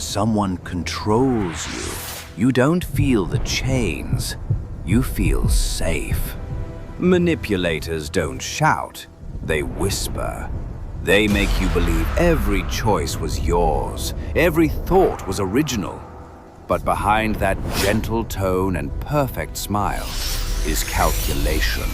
someone controls you, you don't feel the chains. You feel safe. Manipulators don't shout, they whisper. They make you believe every choice was yours, every thought was original. But behind that gentle tone and perfect smile is calculation.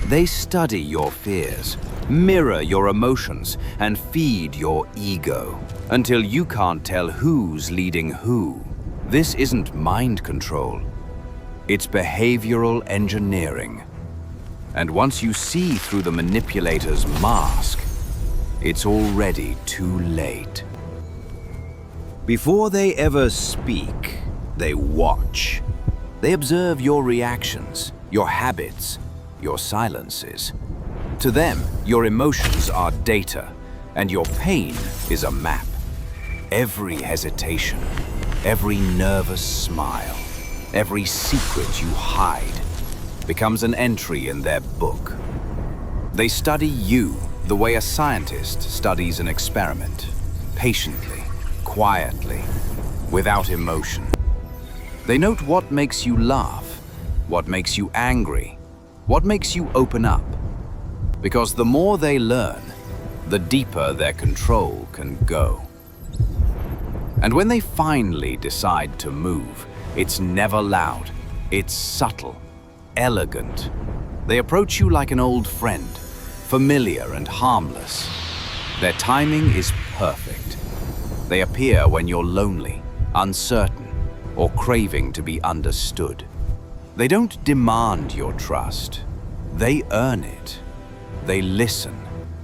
They study your fears, mirror your emotions, and feed your ego until you can't tell who's leading who. This isn't mind control. It's behavioral engineering. And once you see through the manipulator's mask, it's already too late. Before they ever speak, they watch. They observe your reactions, your habits, your silences. To them, your emotions are data, and your pain is a map. Every hesitation, every nervous smile, every secret you hide becomes an entry in their book. They study you the way a scientist studies an experiment, patiently, quietly, without emotion. They note what makes you laugh, what makes you angry, what makes you open up. Because the more they learn, the deeper their control can go. And when they finally decide to move, it's never loud, it's subtle, elegant. They approach you like an old friend, familiar and harmless. Their timing is perfect. They appear when you're lonely, uncertain, or craving to be understood. They don't demand your trust. They earn it. They listen.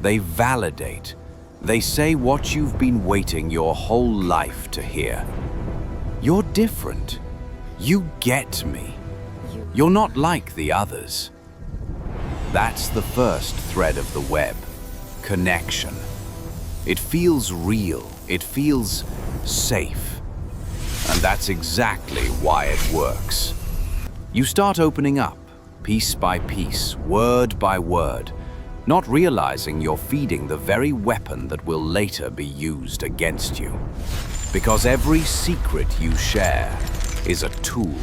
They validate. They say what you've been waiting your whole life to hear. You're different. You get me. You're not like the others. That's the first thread of the web. Connection. It feels real. It feels safe. And that's exactly why it works. You start opening up, piece by piece, word by word, not realizing you're feeding the very weapon that will later be used against you. Because every secret you share is a tool.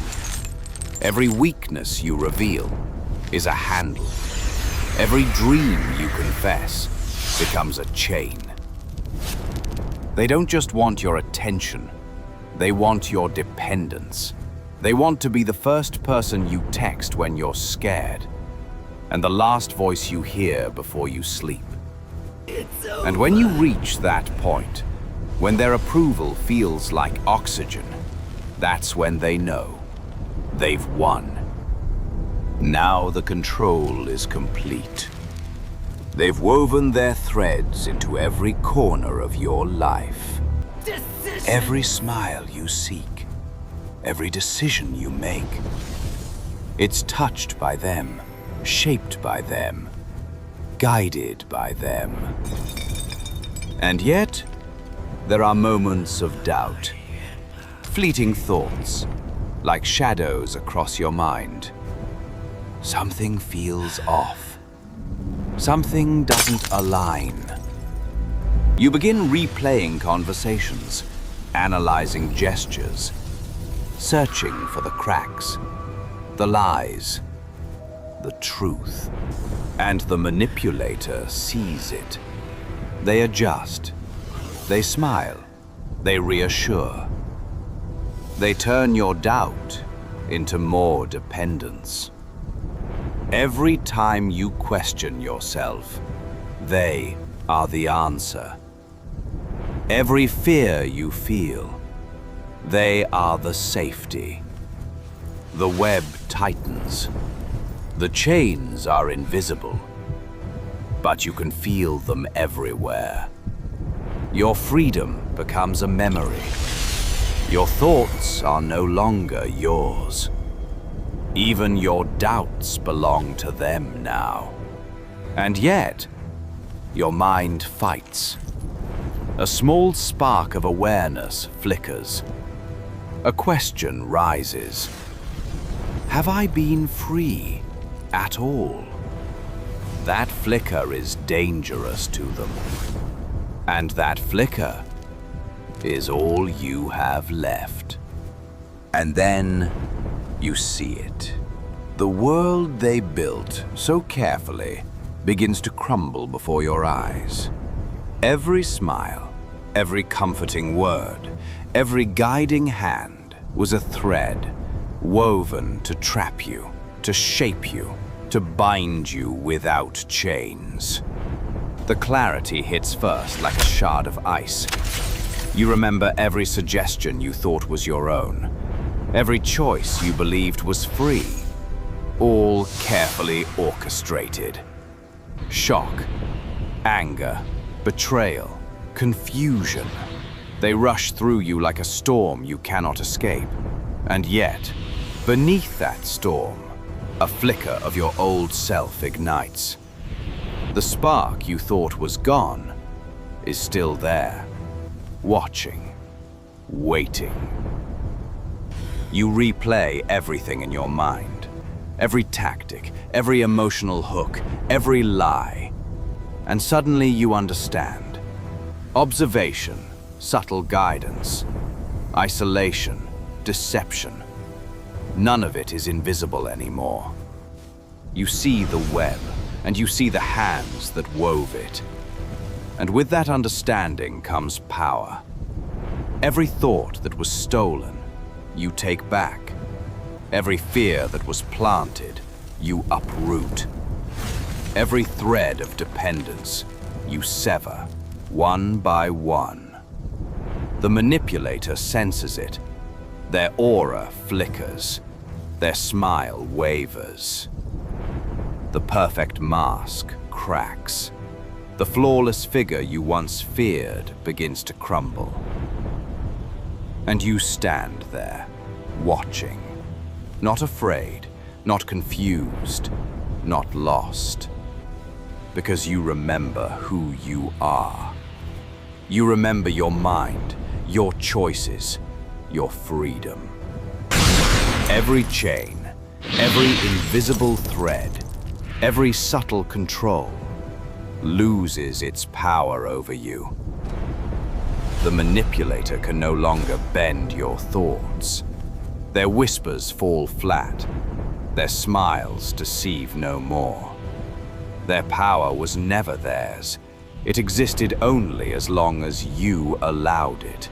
Every weakness you reveal is a handle. Every dream you confess becomes a chain. They don't just want your attention, they want your dependence. They want to be the first person you text when you're scared, and the last voice you hear before you sleep. And when you reach that point, when their approval feels like oxygen, that's when they know they've won. Now the control is complete. They've woven their threads into every corner of your life. Every smile you seek, every decision you make. It's touched by them, shaped by them, guided by them. And yet, there are moments of doubt, fleeting thoughts, like shadows across your mind. Something feels off. Something doesn't align. You begin replaying conversations, analyzing gestures, searching for the cracks, the lies, the truth. And the manipulator sees it. They adjust. They smile. They reassure. They turn your doubt into more dependence. Every time you question yourself, they are the answer. Every fear you feel, they are the safety. The web tightens. The chains are invisible, but you can feel them everywhere. Your freedom becomes a memory. Your thoughts are no longer yours. Even your doubts belong to them now. And yet, your mind fights. A small spark of awareness flickers. A question rises. Have I been free at all? That flicker is dangerous to them. And that flicker is all you have left. And then you see it. The world they built so carefully begins to crumble before your eyes. Every smile, every comforting word, every guiding hand was a thread woven to trap you, to shape you, to bind you without chains. The clarity hits first like a shard of ice. You remember every suggestion you thought was your own, every choice you believed was free, all carefully orchestrated. Shock, anger, betrayal, confusion. They rush through you like a storm you cannot escape. And yet, beneath that storm, a flicker of your old self ignites. The spark you thought was gone is still there, watching, waiting. You replay everything in your mind, every tactic, every emotional hook, every lie. And suddenly you understand. Observation, subtle guidance, isolation, deception. None of it is invisible anymore. You see the web, and you see the hands that wove it. And with that understanding comes power. Every thought that was stolen, you take back. Every fear that was planted, you uproot. Every thread of dependence, you sever, one by one. The manipulator senses it. Their aura flickers. Their smile wavers. The perfect mask cracks. The flawless figure you once feared begins to crumble. And you stand there, watching. Not afraid, not confused, not lost. Because you remember who you are. You remember your mind, your choices, your freedom. Every chain, every invisible thread, every subtle control loses its power over you. The manipulator can no longer bend your thoughts. Their whispers fall flat. Their smiles deceive no more. Their power was never theirs. It existed only as long as you allowed it.